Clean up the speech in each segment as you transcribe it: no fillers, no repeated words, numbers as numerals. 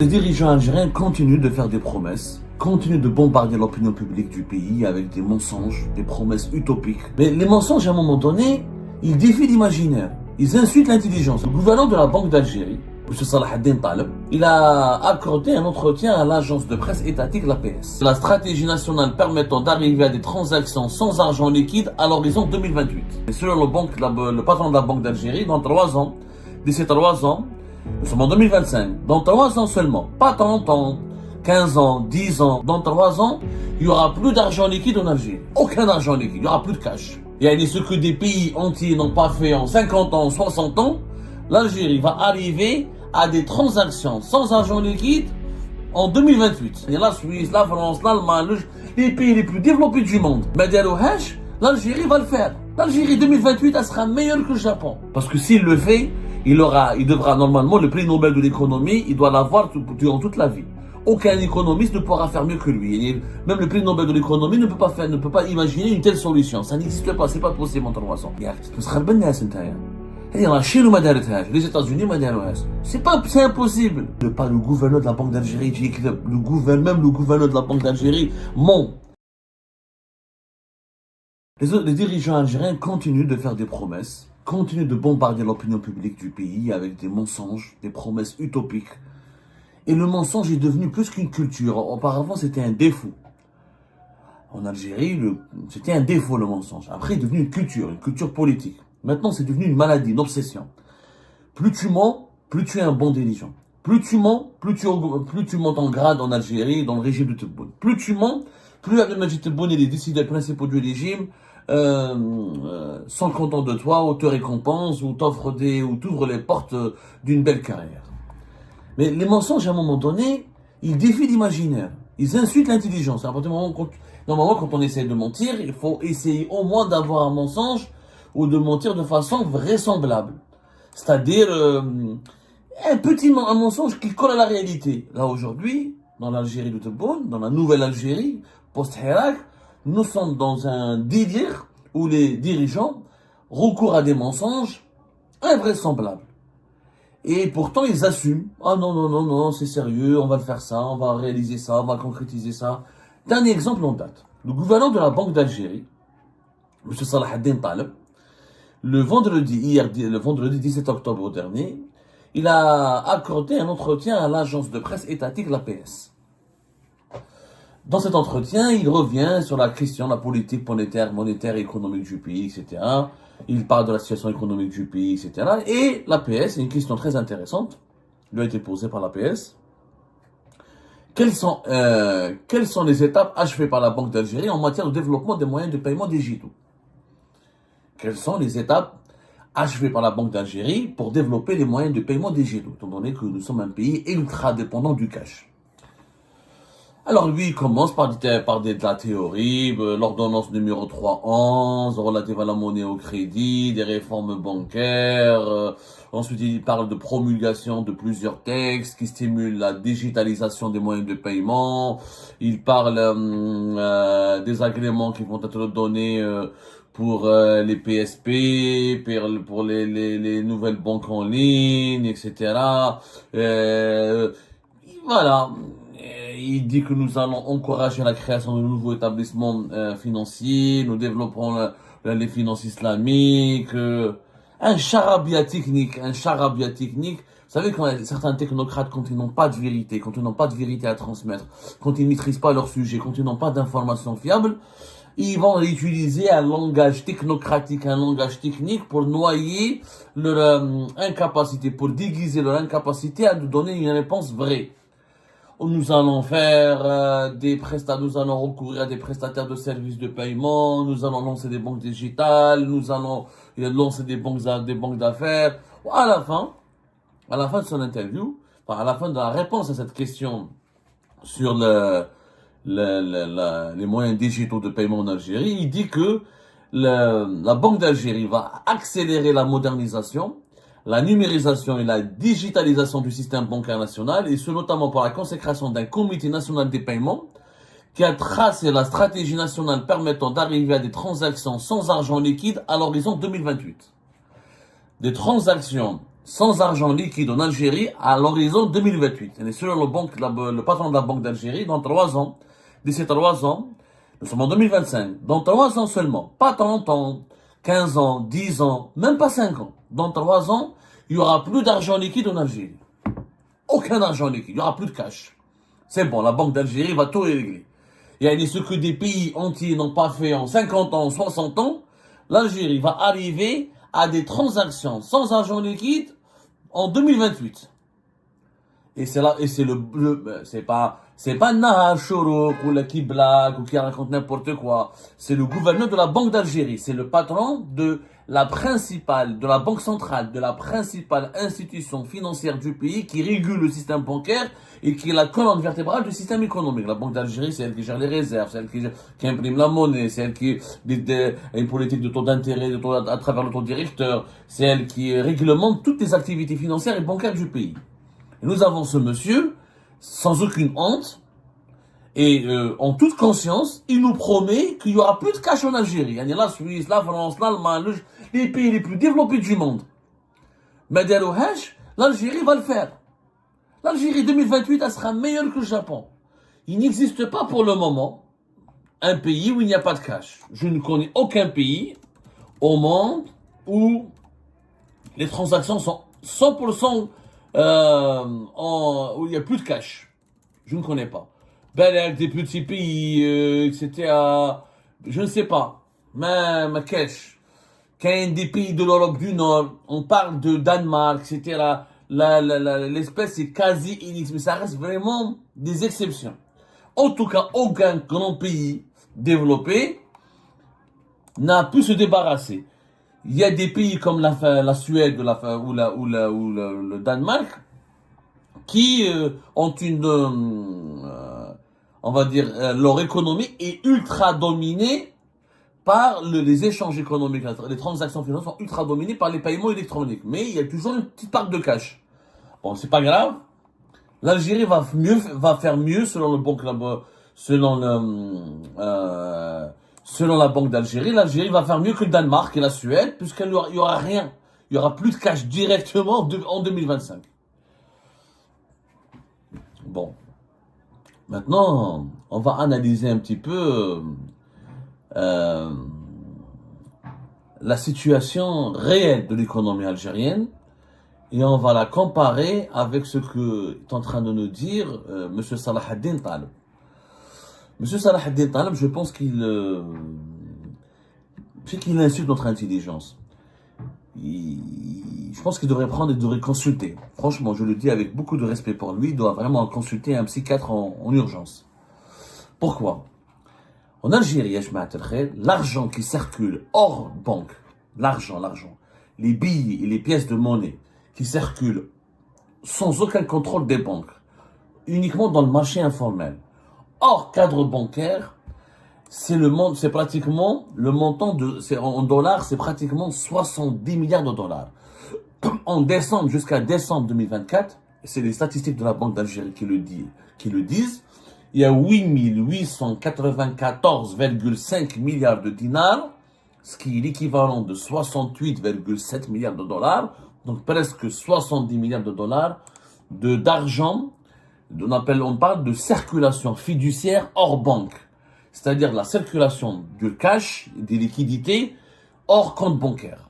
dirigeants algériens continuent de faire des promesses, continuent de bombarder l'opinion publique du pays avec des mensonges, des promesses utopiques. Mais les mensonges, à un moment donné, ils défient l'imaginaire. Ils insultent l'intelligence. Le gouverneur de la Banque d'Algérie, M. Salah ad-Din Taleb, il a accordé un entretien à l'agence de presse étatique, l'APS. La stratégie nationale permettant d'arriver à des transactions sans argent liquide à l'horizon 2028. Et selon le patron de la Banque d'Algérie, dans 3 ans, d'ici 3 ans, nous sommes en 2025, dans 3 ans seulement, pas 30 ans, 15 ans, 10 ans, dans 3 ans, il n'y aura plus d'argent liquide en Algérie. Aucun argent liquide, il n'y aura plus de cash. Il y a ce que des pays entiers n'ont pas fait en 50 ans, 60 ans, l'Algérie va arriver à des transactions sans argent liquide en 2028. Il y a la Suisse, la France, l'Allemagne, les pays les plus développés du monde. Mais l'Algérie va le faire. L'Algérie 2028, elle sera meilleure que le Japon. Parce que s'il le fait, il devra normalement, le prix Nobel de l'économie, il doit l'avoir durant toute la vie. Aucun économiste ne pourra faire mieux que lui. Même le prix Nobel de l'économie ne peut pas imaginer une telle solution. Ça n'existe pas, c'est pas possible en 300. La Chine ou les États-Unis, c'est impossible. Pas le gouverneur de la Banque d'Algérie, même le gouverneur de la Banque d'Algérie ment. Les dirigeants algériens continuent de faire des promesses, continuent de bombarder l'opinion publique du pays avec des mensonges, des promesses utopiques. Et le mensonge est devenu plus qu'une culture. Auparavant, c'était un défaut. En Algérie, c'était un défaut, le mensonge. Après, il est devenu une culture politique. Maintenant, c'est devenu une maladie, une obsession. Plus tu mens, plus tu es un bon dirigeant. Plus tu mens, plus tu montes en grade en Algérie, dans le régime de Tebboune. Plus tu mens, plus Abdelmadjid Tebboune et les décideurs principaux du régime sont contents de toi, ou te récompensent, ou t'ouvrent les portes d'une belle carrière. Mais les mensonges, à un moment donné, ils défient l'imaginaire. Ils insultent l'intelligence. Normalement, quand on essaie de mentir, il faut essayer au moins d'avoir un mensonge ou de mentir de façon vraisemblable. C'est-à-dire un mensonge qui colle à la réalité. Là, aujourd'hui, dans l'Algérie de Tebboune, dans la nouvelle Algérie, post-Hirak, nous sommes dans un délire où les dirigeants recourent à des mensonges invraisemblables. Et pourtant, ils assument. Ah non, c'est sérieux, on va le faire ça, on va réaliser ça, on va concrétiser ça. Dernier exemple en date. Le gouverneur de la Banque d'Algérie, M. Salah ad-Din Taleb, le vendredi 17 octobre dernier, il a accordé un entretien à l'agence de presse étatique, l'APS. Dans cet entretien, il revient sur la question de la politique monétaire et économique du pays, etc. Il parle de la situation économique du pays, etc. Et l'APS, c'est une question très intéressante, lui a été posée par l'APS. Quelles sont les étapes achevées par la Banque d'Algérie en matière de développement des moyens de paiement digitaux? Quelles sont les étapes achevées par la Banque d'Algérie pour développer les moyens de paiement digitaux, étant donné que nous sommes un pays ultra dépendant du cash? Alors lui, il commence par de la théorie, l'ordonnance numéro 311, relative à la monnaie au crédit, des réformes bancaires. Ensuite, il parle de promulgation de plusieurs textes qui stimulent la digitalisation des moyens de paiement. Il parle des agréments qui vont être donnés pour les PSP, pour les nouvelles banques en ligne, etc. Voilà. Il dit que nous allons encourager la création de nouveaux établissements financiers, nous développerons les finances islamiques, un charabia technique. Vous savez, quand certains technocrates, quand ils n'ont pas de vérité, à transmettre, quand ils ne maîtrisent pas leur sujet, quand ils n'ont pas d'informations fiables, ils vont utiliser un langage technocratique, un langage technique pour noyer leur incapacité, pour déguiser leur incapacité à nous donner une réponse vraie. Nous allons nous allons recourir à des prestataires de services de paiement, nous allons lancer des banques digitales, nous allons lancer des banques d'affaires. À la fin de son interview, à la fin de la réponse à cette question sur les moyens digitaux de paiement en Algérie, il dit que la Banque d'Algérie va accélérer la modernisation, la numérisation et la digitalisation du système bancaire national, et ce notamment par la consécration d'un comité national des paiements qui a tracé la stratégie nationale permettant d'arriver à des transactions sans argent liquide à l'horizon 2028. Des transactions sans argent liquide en Algérie à l'horizon 2028. Et selon le patron de la Banque d'Algérie, dans 3 ans, d'ici 3 ans, nous sommes en 2025, dans 3 ans seulement, pas 30 ans, 15 ans, 10 ans, même pas 5 ans. Dans 3 ans, il n'y aura plus d'argent liquide en Algérie. Aucun argent liquide, il n'y aura plus de cash. C'est bon, la Banque d'Algérie va tout régler. Il y a ce que des pays entiers n'ont pas fait en 50 ans, 60 ans. L'Algérie va arriver à des transactions sans argent liquide en 2028. Et c'est là, et c'est pas Nahar Chourouk ou la qui blague ou qui raconte n'importe quoi. C'est le gouverneur de la Banque d'Algérie. C'est le patron de de la Banque centrale, de la principale institution financière du pays qui régule le système bancaire et qui est la colonne vertébrale du système économique. La Banque d'Algérie, c'est elle qui gère les réserves, c'est elle qui imprime la monnaie, c'est elle qui a une politique de taux d'intérêt, à travers le taux directeur, c'est elle qui réglemente toutes les activités financières et bancaires du pays. Et nous avons ce monsieur, sans aucune honte, et en toute conscience, il nous promet qu'il n'y aura plus de cash en Algérie. Il y a la Suisse, la France, l'Allemagne, les pays les plus développés du monde. Mais l'Algérie va le faire. L'Algérie 2028, elle sera meilleure que le Japon. Il n'existe pas pour le moment un pays où il n'y a pas de cash. Je ne connais aucun pays au monde où les transactions sont 100% où il n'y a plus de cash. Je ne connais pas. Avec des petits pays, etc. Je ne sais pas. Mais cash. Quand il y a des pays de l'Europe du Nord, on parle de Danemark, etc. L'espèce est quasi inexistante, mais ça reste vraiment des exceptions. En tout cas, aucun grand pays développé n'a pu se débarrasser. Il y a des pays comme la Suède ou le Danemark qui ont on va dire, leur économie est ultra dominée par les échanges économiques. Les transactions financières sont ultra dominées par les paiements électroniques. Mais il y a toujours une petite part de cash. Bon, c'est pas grave. L'Algérie va faire mieux selon la Banque d'Algérie. L'Algérie va faire mieux que le Danemark et la Suède, puisqu'il y aura rien. Il y aura plus de cash directement en 2025. Bon. Maintenant, on va analyser un petit peu la situation réelle de l'économie algérienne et on va la comparer avec ce que est en train de nous dire M. Salah ad-Din Taleb. M. Salah ad-Din Taleb, je pense qu'il insulte notre intelligence. Je pense qu'il devrait prendre et devrait consulter. Franchement, je le dis avec beaucoup de respect pour lui, il doit vraiment consulter un psychiatre en urgence. Pourquoi? En Algérie, l'argent qui circule hors banque, l'argent, les billets et les pièces de monnaie qui circulent sans aucun contrôle des banques, uniquement dans le marché informel, hors cadre bancaire, c'est pratiquement le montant en dollars, c'est pratiquement 70 milliards de dollars. En décembre, jusqu'à décembre 2024, c'est les statistiques de la Banque d'Algérie qui le disent, il y a 8 894,5 milliards de dinars, ce qui est l'équivalent de 68,7 milliards de dollars, donc presque 70 milliards de dollars d'argent, on parle de circulation fiduciaire hors banque. C'est-à-dire la circulation du cash, des liquidités, hors compte bancaire.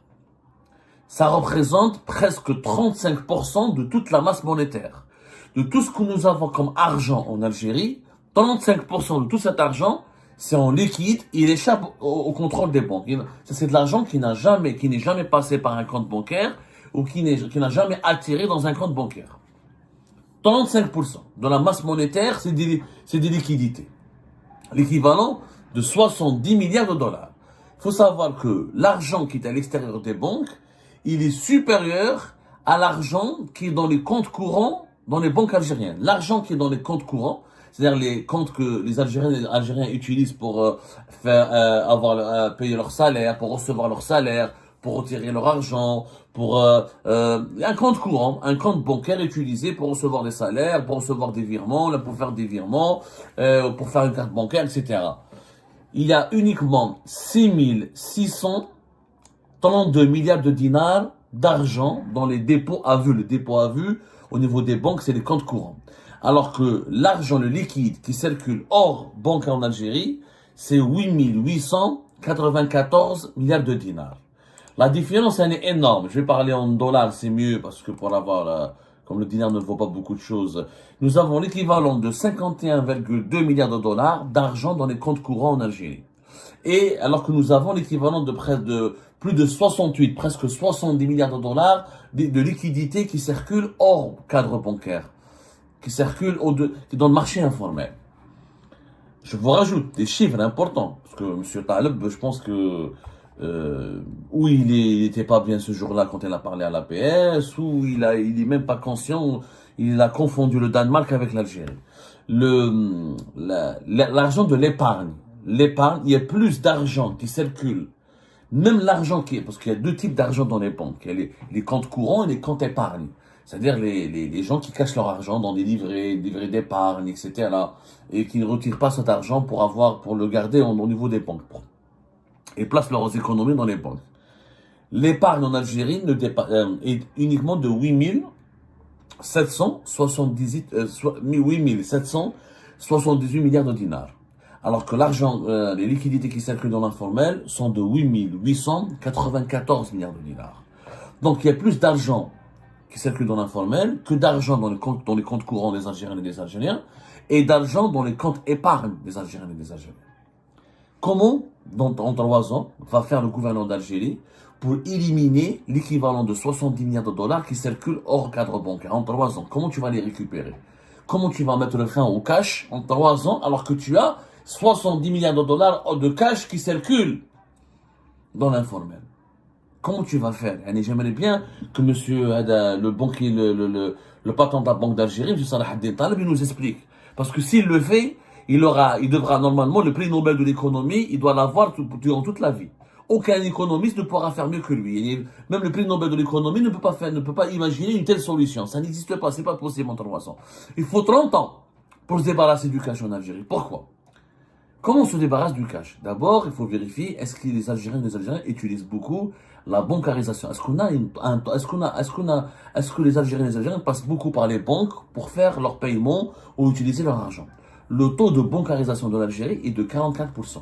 Ça représente presque 35% de toute la masse monétaire. De tout ce que nous avons comme argent en Algérie, 35% de tout cet argent, c'est en liquide, il échappe au contrôle des banques. C'est de l'argent qui n'est jamais passé par un compte bancaire ou qui n'a jamais atterri dans un compte bancaire. 35% de la masse monétaire, c'est des liquidités. L'équivalent de 70 milliards de dollars. Il faut savoir que l'argent qui est à l'extérieur des banques, il est supérieur à l'argent qui est dans les comptes courants dans les banques algériennes. L'argent qui est dans les comptes courants, c'est-à-dire les comptes que les Algériens utilisent pour payer leur salaire, pour recevoir leur salaire, pour retirer leur argent, pour un compte courant, un compte bancaire utilisé pour recevoir des salaires, pour recevoir des virements, pour faire des virements, pour faire une carte bancaire, etc. Il y a uniquement 6 632 milliards de dinars d'argent dans les dépôts à vue. Le dépôt à vue, au niveau des banques, c'est les comptes courants. Alors que l'argent, le liquide qui circule hors banque en Algérie, c'est 8894 milliards de dinars. La différence, elle est énorme. Je vais parler en dollars, c'est mieux parce que pour avoir, comme le dinar ne vaut pas beaucoup de choses, nous avons l'équivalent de 51,2 milliards de dollars d'argent dans les comptes courants en Algérie. Et alors que nous avons l'équivalent de près de plus de 68, presque 70 milliards de dollars de liquidités qui circulent hors cadre bancaire, qui circulent dans le marché informel. Je vous rajoute des chiffres importants, parce que M. Taleb, je pense que ou il était pas bien ce jour-là quand il a parlé à l'APS, ou il est même pas conscient, il a confondu le Danemark avec l'Algérie. L'argent de l'épargne, il y a plus d'argent qui circule. Même l'argent parce qu'il y a deux types d'argent dans les banques. Il y a les comptes courants et les comptes épargne. C'est-à-dire les gens qui cachent leur argent dans des livrets d'épargne, etc. Et qui ne retirent pas cet argent pour le garder au niveau des banques. Et placent leurs économies dans les banques. L'épargne en Algérie est uniquement de 8778 milliards de dinars. Alors que l'argent, les liquidités qui circulent dans l'informel sont de 8894 milliards de dinars. Donc il y a plus d'argent qui circule dans l'informel que d'argent dans les comptes courants des Algériennes et des Algériens et d'argent dans les comptes épargne des Algériennes et des Algériens. Comment, en 3 ans, va faire le gouvernement d'Algérie pour éliminer l'équivalent de 70 milliards de dollars qui circulent hors cadre bancaire en 3 ans? Comment tu vas les récupérer? Comment tu vas mettre le frein au cash en 3 ans alors que tu as 70 milliards de dollars de cash qui circulent dans l'informel? Comment tu vas faire? J'aimerais bien que monsieur, le banquier, le patron de la Banque d'Algérie, M. Salah Ad-Din Taleb, il nous explique. Parce que s'il le fait, il devra normalement le prix Nobel de l'économie, il doit l'avoir durant toute la vie. Aucun économiste ne pourra faire mieux que lui. Même le prix Nobel de l'économie ne peut pas imaginer une telle solution. Ça n'existe pas, c'est pas possible en 3 ans. Il faut 30 ans pour se débarrasser du cash en Algérie. Pourquoi? Comment on se débarrasse du cash? D'abord, il faut vérifier est-ce que les Algériens et les Algériens utilisent beaucoup la bancarisation. Est-ce que les Algériens et les Algériens passent beaucoup par les banques pour faire leur paiement ou utiliser leur argent? Le taux de bancarisation de l'Algérie est de 44%.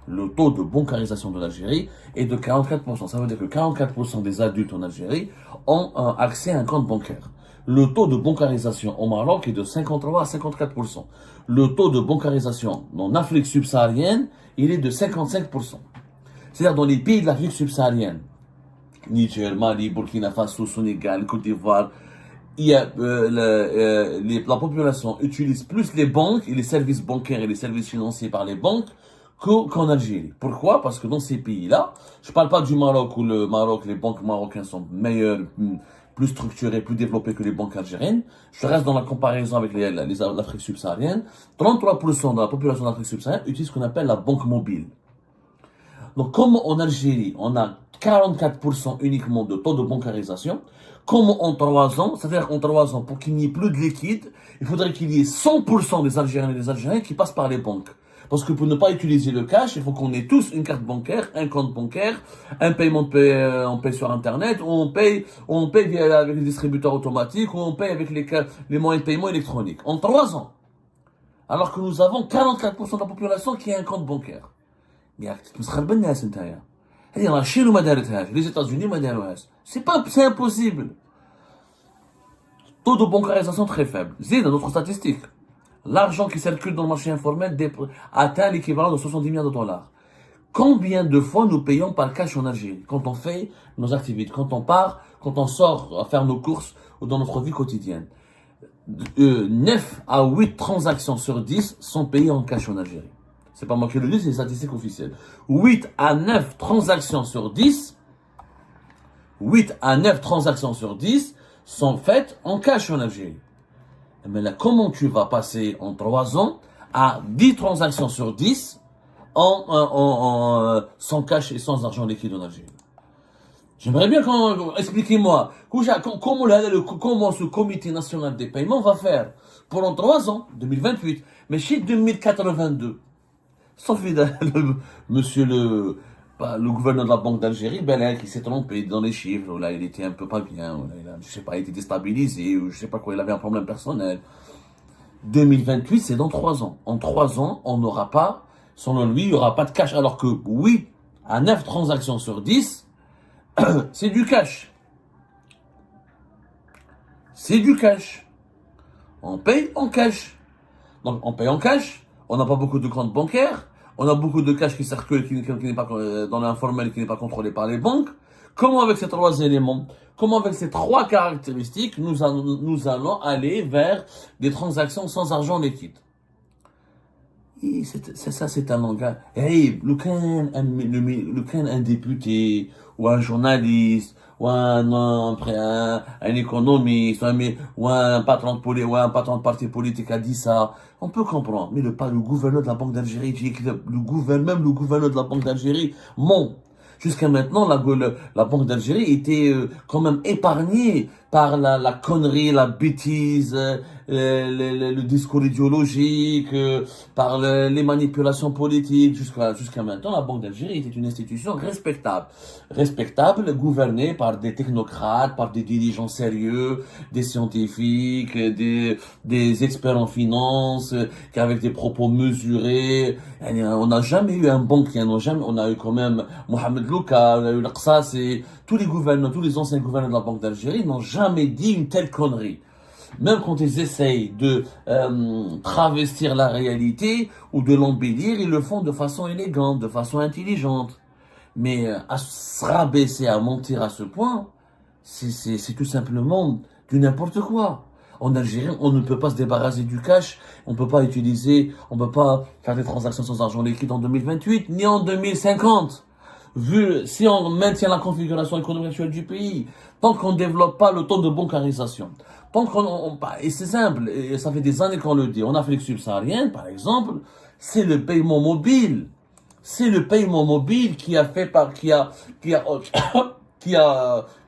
Le taux de bancarisation de l'Algérie est de 44%. Ça veut dire que 44% des adultes en Algérie ont accès à un compte bancaire. Le taux de bancarisation au Maroc est de 53 à 54%. Le taux de bancarisation en Afrique subsaharienne, il est de 55%. C'est-à-dire dans les pays de l'Afrique subsaharienne, Niger, Mali, Burkina Faso, Sénégal, Côte d'Ivoire, la population utilise plus les banques et les services bancaires et les services financiers par les banques qu'en Algérie. Pourquoi? Parce que dans ces pays-là, je ne parle pas du Maroc où les banques marocaines sont meilleures, plus structurées, plus développées que les banques algériennes. Je reste dans la comparaison avec l'Afrique subsaharienne. 33% de la population d'Afrique subsaharienne utilise ce qu'on appelle la banque mobile. Donc, comme en Algérie, on a 44% uniquement de taux de bancarisation, comme en 3 ans, c'est-à-dire qu'en 3 ans, pour qu'il n'y ait plus de liquide, il faudrait qu'il y ait 100% des Algériens et des Algériens qui passent par les banques. Parce que pour ne pas utiliser le cash, il faut qu'on ait tous une carte bancaire, un compte bancaire, un paiement on paye sur Internet, ou on paye avec les distributeurs automatiques, ou on paye avec les moyens de paiement électroniques. En 3 ans. Alors que nous avons 44% de la population qui a un compte bancaire. Mais la Chine les États-Unis, c'est impossible. Taux de bancarisation très faible. C'est dans notre statistique. L'argent qui circule dans le marché informel atteint l'équivalent de 70 milliards de dollars. Combien de fois nous payons par cash en Algérie quand on fait nos activités, quand on sort à faire nos courses ou dans notre vie quotidienne? 9 à 8 transactions sur 10 sont payées en cash en Algérie. C'est pas moi qui le dis, c'est les statistiques officielles. 8 à 9 transactions sur 10 sont faites en cash en Algérie. Mais là, comment tu vas passer en 3 ans à 10 transactions sur 10 sans cash et sans argent liquide en Algérie? J'aimerais bien expliquez-moi comment ce comité national des paiements va faire pour en 3 ans, 2028, mais chez 2082. Sauf monsieur Bah, le gouverneur de la Banque d'Algérie, ben là, qui s'est trompé dans les chiffres, ou là, il était un peu pas bien, ou là, je sais pas, il était déstabilisé, ou je sais pas quoi, il avait un problème personnel. 2028, c'est dans 3 ans. En 3 ans, on n'aura pas, selon lui, il n'y aura pas de cash. Alors que, oui, à 9 transactions sur 10, c'est du cash. C'est du cash. On paye en cash. Donc, on paye en cash. On n'a pas beaucoup de comptes bancaires. On a beaucoup de cash qui circule, qui n'est pas dans l'informel, qui n'est pas contrôlé par les banques. Comment avec ces 3 éléments, comment avec ces 3 caractéristiques, nous allons aller vers des transactions sans argent liquide? Ça, c'est un langage. Hey, un député, ou un journaliste, ou un économiste, ou un patron ou un patron de parti politique a dit ça. On peut comprendre. Mais pas le gouverneur de la Banque d'Algérie, même le gouverneur de la Banque d'Algérie ment. Jusqu'à maintenant, la Banque d'Algérie était quand même épargnée par la connerie, la bêtise, le discours idéologique, par les manipulations politiques. Jusqu'à maintenant, la Banque d'Algérie était une institution respectable. Respectable, gouvernée par des technocrates, par des dirigeants sérieux, des scientifiques, des experts en finance, qui avec des propos mesurés. On n'a jamais eu un banquier, on a eu quand même Mohamed Louka, on a eu l'Aqsas, et tous les anciens gouverneurs de la Banque d'Algérie n'ont jamais dit une telle connerie. Même quand ils essayent de travestir la réalité ou de l'embellir, ils le font de façon élégante, de façon intelligente. Mais à se rabaisser, à mentir à ce point, c'est tout simplement du n'importe quoi. En Algérie, on ne peut pas se débarrasser du cash, on peut pas faire des transactions sans argent liquide en 2028, ni en 2050. Si on maintient la configuration économique actuelle du pays, tant qu'on ne développe pas le taux de bancarisation, et c'est simple, et ça fait des années qu'on le dit, en Afrique subsaharienne, par exemple, c'est le paiement mobile. C'est le paiement mobile qui a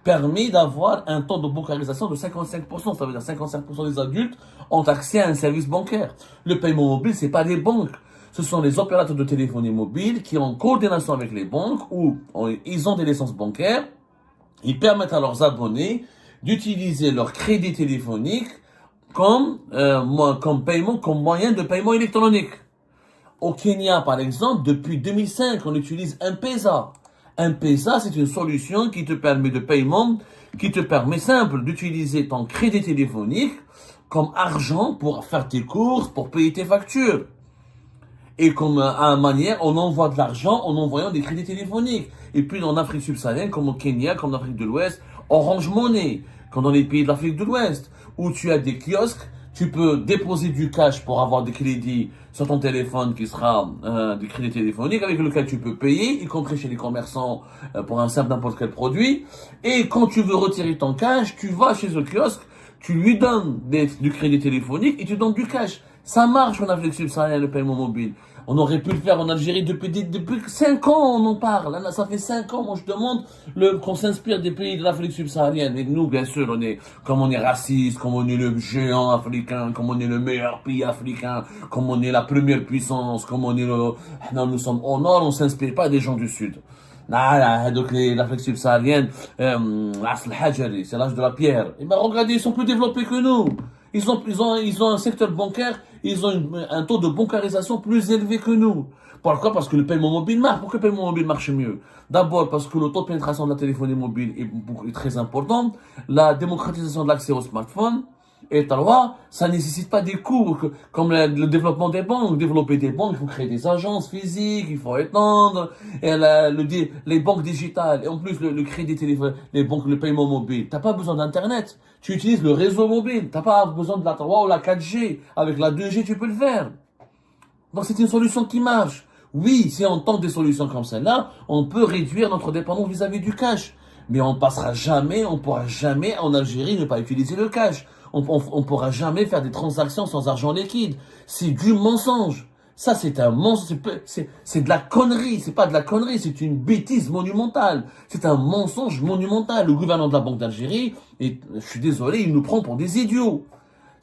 permis d'avoir un taux de bancarisation de 55%. Ça veut dire 55% des adultes ont accès à un service bancaire. Le paiement mobile, c'est pas les banques. Ce sont les opérateurs de téléphonie mobile qui, en coordination avec les banques, ils ont des licences bancaires, ils permettent à leurs abonnés d'utiliser leur crédit téléphonique comme moyen de paiement électronique. Au Kenya, par exemple, depuis 2005, on utilise M-Pesa. M-Pesa, c'est une solution qui te permet simple d'utiliser ton crédit téléphonique comme argent pour faire tes courses, pour payer tes factures. Et comme on envoie de l'argent en envoyant des crédits téléphoniques. Et puis en Afrique subsaharienne, comme au Kenya, comme en Afrique de l'Ouest, Orange Money, comme dans les pays de l'Afrique de l'Ouest, où tu as des kiosques, tu peux déposer du cash pour avoir des crédits sur ton téléphone qui sera des crédits téléphoniques avec lequel tu peux payer, y compris chez les commerçants pour un simple n'importe quel produit. Et quand tu veux retirer ton cash, tu vas chez le kiosque, tu lui donnes du crédit téléphonique et tu donnes du cash. Ça marche en Afrique subsaharienne, le paiement mobile. On aurait pu le faire en Algérie depuis 5 ans, on en parle. Là, ça fait 5 ans, moi je demande qu'on s'inspire des pays de l'Afrique subsaharienne. Et nous, bien sûr, comme on est raciste, comme on est le géant africain, comme on est le meilleur pays africain, comme on est la première puissance, comme nous sommes au nord, on s'inspire pas des gens du sud. Donc l'Afrique subsaharienne, c'est l'âge de la pierre. Et ben regardez, ils sont plus développés que nous. Ils ont un secteur bancaire, ils ont un taux de bancarisation plus élevé que nous. Pourquoi? Parce que le paiement mobile marche. Pourquoi le paiement mobile marche mieux? D'abord parce que le taux de pénétration de la téléphonie mobile est très important. La démocratisation de l'accès au smartphone. Et ça nécessite pas des coûts comme le développement des banques. Développer des banques, il faut créer des agences physiques, il faut étendre les banques digitales. Et en plus, le crédit téléphone, les banques, le paiement mobile. T'as pas besoin d'internet. Tu utilises le réseau mobile. T'as pas besoin de la 3 ou la 4G. Avec la 2G, tu peux le faire. Donc c'est une solution qui marche. Oui, si on tente des solutions comme celle-là, on peut réduire notre dépendance vis-à-vis du cash. Mais on pourra jamais en Algérie ne pas utiliser le cash. On pourra jamais faire des transactions sans argent liquide. C'est du mensonge. Ça, c'est un mensonge. C'est de la connerie. C'est pas de la connerie. C'est une bêtise monumentale. C'est un mensonge monumental. Le gouvernement de la Banque d'Algérie, et je suis désolé, il nous prend pour des idiots.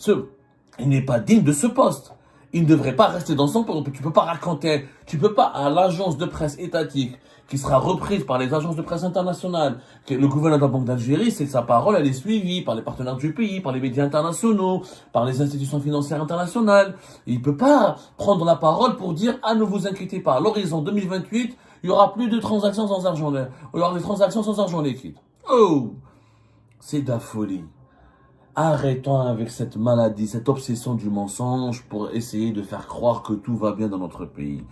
Il n'est pas digne de ce poste. Il ne devrait pas rester dans son pays. Tu peux pas raconter, tu peux pas à l'agence de presse étatique qui sera reprise par les agences de presse internationales, que le gouverneur de la Banque d'Algérie, c'est que sa parole, elle est suivie par les partenaires du pays, par les médias internationaux, par les institutions financières internationales. Il peut pas prendre la parole pour dire, ah, ne vous inquiétez pas, à l'horizon 2028, il y aura plus de transactions sans argent, il y aura des transactions sans argent liquide. Oh! C'est de la folie. Arrêtons avec cette maladie, cette obsession du mensonge pour essayer de faire croire que tout va bien dans notre pays.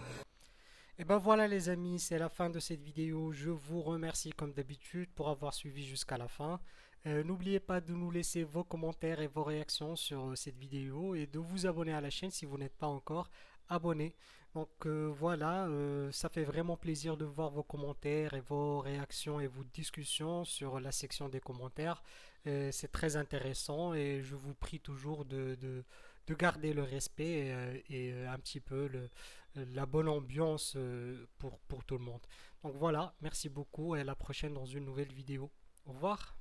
Et ben voilà les amis, c'est la fin de cette vidéo. Je vous remercie comme d'habitude pour avoir suivi jusqu'à la fin. N'oubliez pas de nous laisser vos commentaires et vos réactions sur cette vidéo et de vous abonner à la chaîne si vous n'êtes pas encore abonné. Donc voilà, ça fait vraiment plaisir de voir vos commentaires et vos réactions et vos discussions sur la section des commentaires. C'est très intéressant et je vous prie toujours de garder le respect et un petit peu la bonne ambiance pour tout le monde. Donc voilà, merci beaucoup et à la prochaine dans une nouvelle vidéo. Au revoir.